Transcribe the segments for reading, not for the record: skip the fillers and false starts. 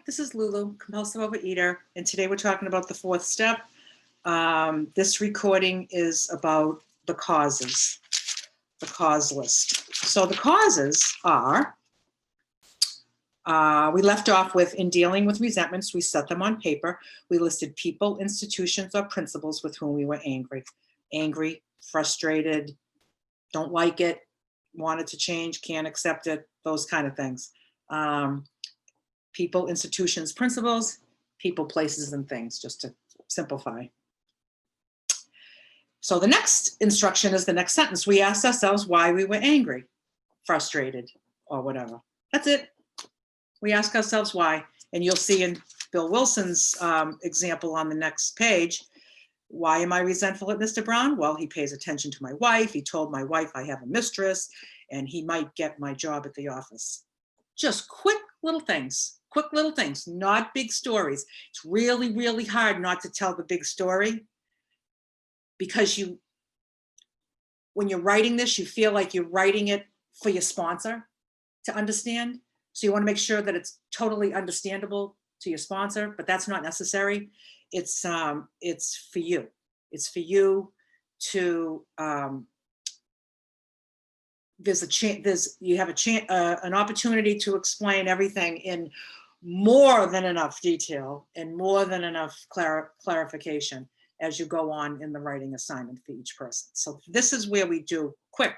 this is Lulu, compulsive overeater, and today we're talking about the fourth step. This recording is about the causes, the cause list. So the causes are, we left off with, in dealing with resentments, we set them on paper. We listed people, institutions, or principles with whom we were angry, frustrated, don't like it, wanted to change, can't accept it, those kind of things. People, institutions, principles, people, places, and things, just to simplify. So the next instruction is the next sentence. We asked ourselves why we were angry, frustrated, or whatever. That's it. We ask ourselves why. And you'll see in Bill Wilson's example on the next page, why am I resentful at Mr. Brown? Well, he pays attention to my wife. He told my wife I have a mistress, and he might get my job at the office. Just quick little things, not big stories. It's really, really hard not to tell the big story because when you're writing this, you feel like you're writing it for your sponsor to understand. So you want to make sure that it's totally understandable to your sponsor, but that's not necessary. It's for you. It's for you to, you have an opportunity to explain everything in more than enough detail and more than enough clarification as you go on in the writing assignment for each person. So this is where we do quick.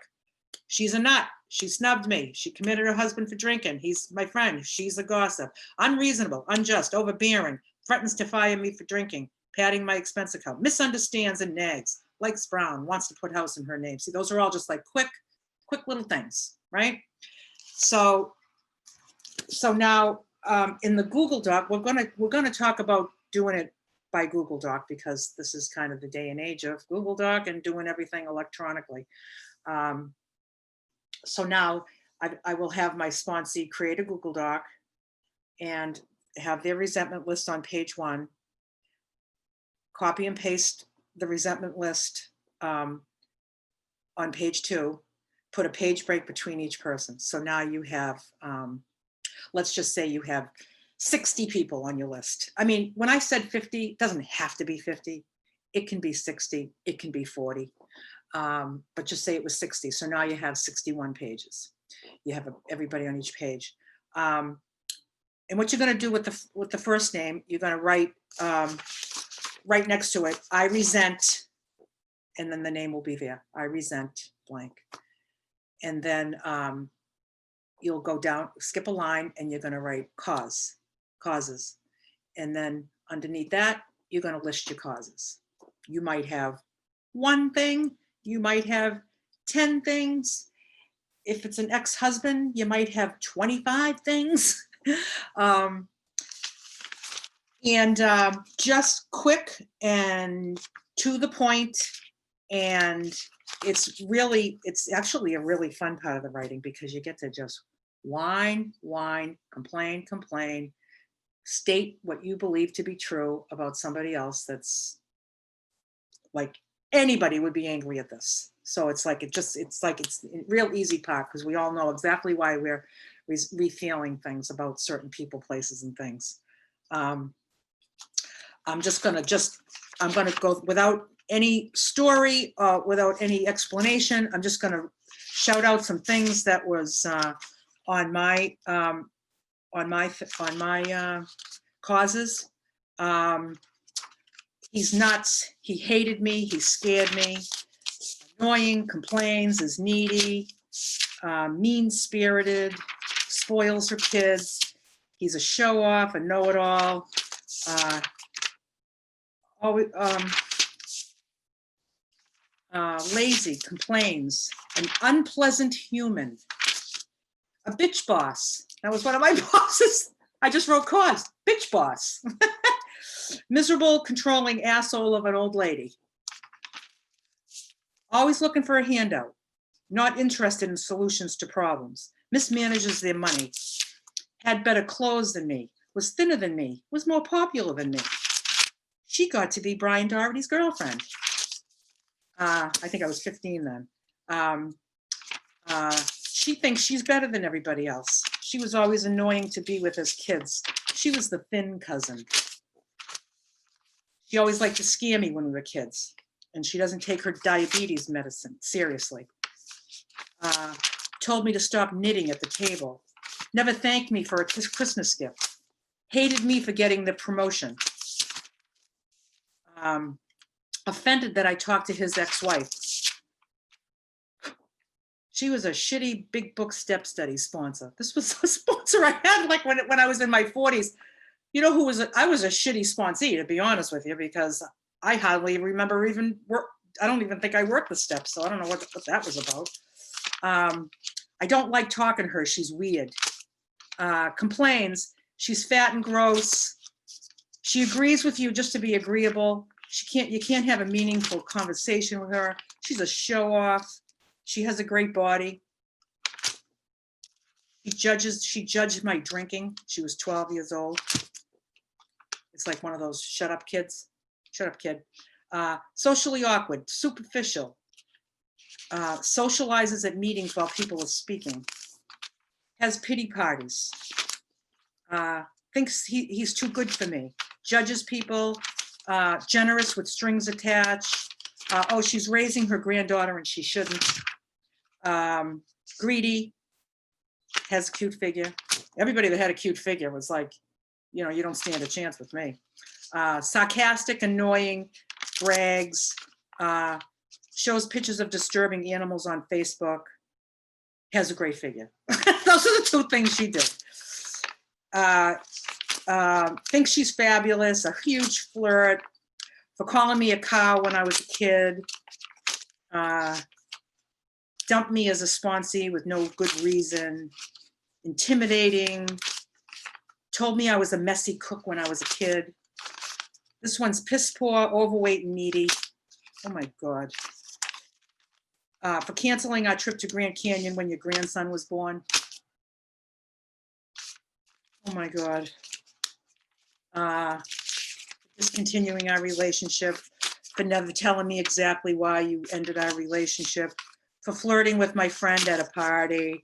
She's a nut. She snubbed me. She committed her husband for drinking. He's my friend. She's a gossip. Unreasonable, unjust, overbearing, threatens to fire me for drinking, padding my expense account, misunderstands and nags, likes Brown, wants to put house in her name. See, those are all just like quick little things, right? So now in the Google Doc, we're gonna talk about doing it by Google Doc because this is kind of the day and age of Google Doc and doing everything electronically. So now I will have my sponsee create a Google Doc and have their resentment list on page 1, copy and paste the resentment list on page 2, put a page break between each person. So now you have, let's just say you have 60 people on your list. I mean, when I said 50, it doesn't have to be 50. It can be 60, it can be 40. But just say it was 60. So now you have 61 pages. You have everybody on each page. And what you're going to do with the first name, you're going to write right next to it, I resent, and then the name will be there. I resent blank. And then you'll go down, skip a line, and you're going to write causes. And then underneath that, you're going to list your causes. You might have one thing. You might have 10 things. If it's an ex-husband, you might have 25 things. Just quick and to the point. And it's actually a really fun part of the writing because you get to just whine, complain, state what you believe to be true about somebody else that's like anybody would be angry at this. So it's a real easy part because we all know exactly why we're re-feeling things about certain people, places, and things. I'm gonna go without any story, without any explanation. I'm just gonna shout out some things that was on my causes. He's nuts. He hated me. He scared me. Annoying, complains, is needy, mean-spirited, spoils her kids. He's a show-off, a know-it-all. Lazy, complains, an unpleasant human, a bitch boss. That was one of my bosses. I just wrote cause, bitch boss. Miserable, controlling asshole of an old lady. Always looking for a handout, not interested in solutions to problems, mismanages their money, had better clothes than me, was thinner than me, was more popular than me. She got to be Brian Doherty's girlfriend. I think I was 15 then. She thinks she's better than everybody else. She was always annoying to be with as kids. She was the thin cousin. She always liked to scare me when we were kids, and she doesn't take her diabetes medicine seriously. Told me to stop knitting at the table. Never thanked me for a Christmas gift. Hated me for getting the promotion. Offended that I talked to his ex-wife. She was a shitty big book step study sponsor. This was a sponsor I had like when I was in my 40s. You know who was I was a shitty sponsee, to be honest with you, because I hardly remember even work. I don't even think I worked the steps, so I don't know what that was about. I don't like talking to her. She's weird. Complains she's fat and gross. She agrees with you just to be agreeable. You can't have a meaningful conversation with her. She's a show off. She has a great body. She judged my drinking. She was 12 years old. It's like one of those shut up kids. Shut up, kid. Socially awkward, superficial. Socializes at meetings while people are speaking. Has pity parties. Thinks he's too good for me. Judges people. Generous with strings attached. She's raising her granddaughter and she shouldn't. Greedy. Has a cute figure. Everybody that had a cute figure was like, you know, you don't stand a chance with me. Sarcastic, annoying, brags, shows pictures of disturbing animals on Facebook, has a great figure. Those are the two things she did. Thinks she's fabulous, a huge flirt, for calling me a cow when I was a kid. Dumped me as a sponsee with no good reason. Intimidating. Told me I was a messy cook when I was a kid. This one's piss poor, overweight, and needy. Oh my God. For canceling our trip to Grand Canyon when your grandson was born. Oh my God. Discontinuing our relationship, for never telling me exactly why you ended our relationship, for flirting with my friend at a party.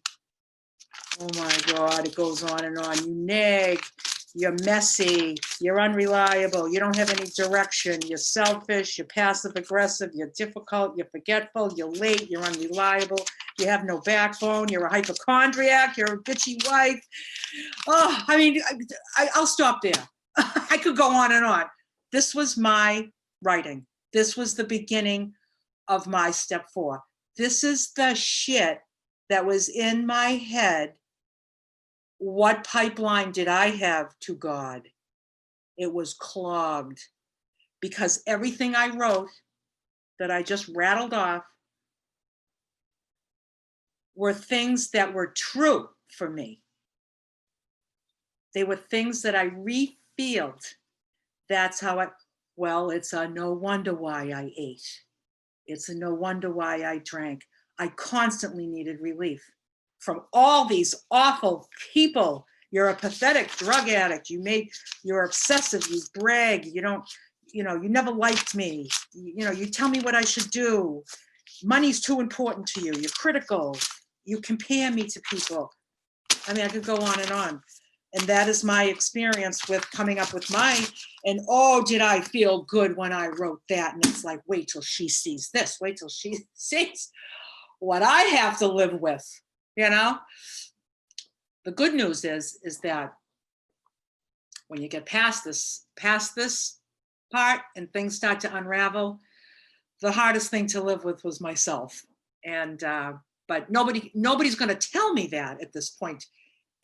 Oh my God, it goes on and on. You nag, you're messy, you're unreliable, you don't have any direction, you're selfish, you're passive aggressive, you're difficult, you're forgetful, you're late, you're unreliable, you have no backbone, you're a hypochondriac, you're a bitchy wife. Oh, I mean, I'll stop there. I could go on and on. This was my writing. This was the beginning of my step 4. This is the shit that was in my head. What pipeline did I have to God? It was clogged, because everything I wrote that I just rattled off were things that were true for me. They were things that I refilled. That's how it's a no wonder why I ate. It's a no wonder why I drank. I constantly needed relief from all these awful people. You're a pathetic drug addict. You're obsessive. You brag. You never liked me. You tell me what I should do. Money's too important to you. You're critical. You compare me to people. I mean, I could go on and on. And that is my experience with coming up with and did I feel good when I wrote that? And it's like, wait till she sees this. Wait till she sees what I have to live with, The good news is that when you get past this part and things start to unravel, the hardest thing to live with was myself. And, but nobody's going to tell me that at this point.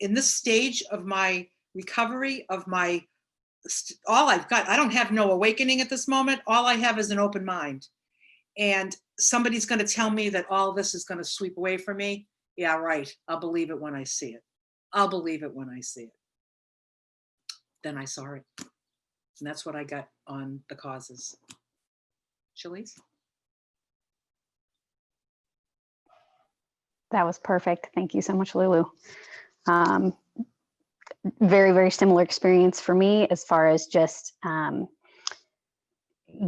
In this stage of my recovery, all I've got, I don't have no awakening at this moment. All I have is an open mind. And somebody's going to tell me that all this is going to sweep away from me. Yeah, right. I'll believe it when I see it. I'll believe it when I see it. Then I saw it. And that's what I got on the causes. Shalice? That was perfect. Thank you so much, Lulu. Very, very similar experience for me as far as just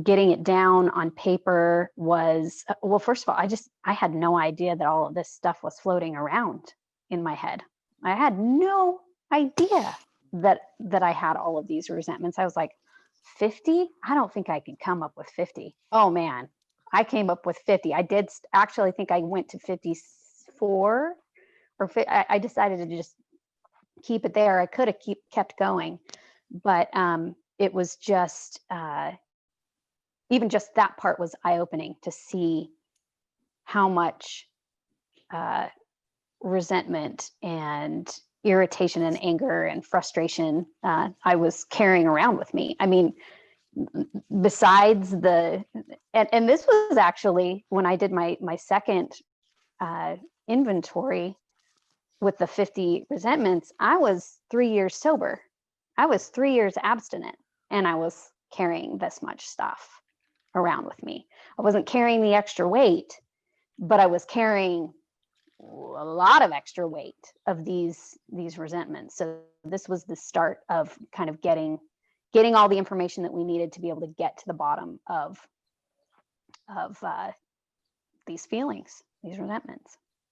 getting it down on paper was, well, first of all, I had no idea that all of this stuff was floating around in my head. I had no idea. that I had all of these resentments. I was like, 50? I don't think I can come up with 50. Oh man, I came up with 50. I did actually think I went to 54, or I decided to just keep it there. I could have kept going, but it was just even just that part was eye-opening to see how much resentment and irritation and anger and frustration I was carrying around with me. I mean, besides and this was actually when I did my second inventory with the 50 resentments. I was 3 years sober. I was 3 years abstinent, and I was carrying this much stuff around with me. I wasn't carrying the extra weight, but I was carrying a lot of extra weight of these resentments. So this was the start of kind of getting all the information that we needed to be able to get to the bottom of these feelings, these resentments.